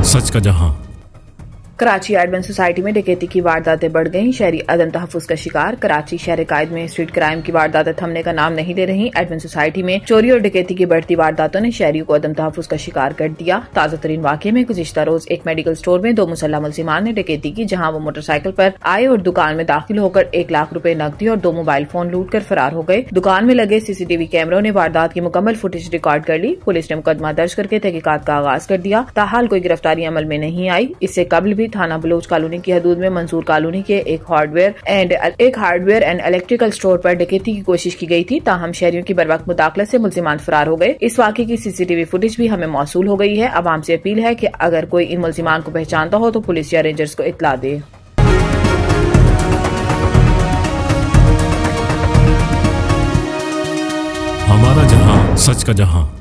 सच का जहां। Karachi advance society में डकैती की वारदातें बढ़ गईं। शहरी अदम तहफ्फुज़ का शिकार। कराची शहर कायद में स्ट्रीट क्राइम की वारदातें थमने का नाम नहीं ले रही। एडवेंस सोसाइटी में चोरी और डकैती की बढ़ती वारदातों ने शहरियों को अदम तहफ्फुज़ का शिकार कर दिया। ताज़ा तरीन वाक़ये में गुज़िश्ता रोज एक मेडिकल स्टोर में 2 मुसल्लह मुल्ज़िमान ने डकैती की, जहां वो मोटरसाइकिल पर आए और दुकान में दाखिल होकर 1 लाख रुपए नकदी और 2 मोबाइल फोन लूट कर फरार हो गए। दुकान में लगे CCTV कैमरों ने वारदात की मुकम्मल फुटेज रिकॉर्ड कर ली। पुलिस ने मुकदमा दर्ज करके तहकीकात का आगाज कर दिया। ताहाल कोई गिरफ्तारी अमल में नहीं आई। इससे कबल भी थाना बलोच कॉलोनी की हदूद में मंसूर कॉलोनी के एक हार्डवेयर एंड इलेक्ट्रिकल स्टोर पर डकैती की कोशिश की गई थी, ताहम शहरियों की बरवक्त मुदाखलत से मुल्जिमान फरार हो गए। इस वाक़े की CCTV फुटेज भी हमें मौसूल हो गई है। अवाम से अपील है कि अगर कोई इन मुल्जिमान को पहचानता हो तो पुलिस या रेंजर्स को इत्तला दे। हमारा जहां, सच का जहां।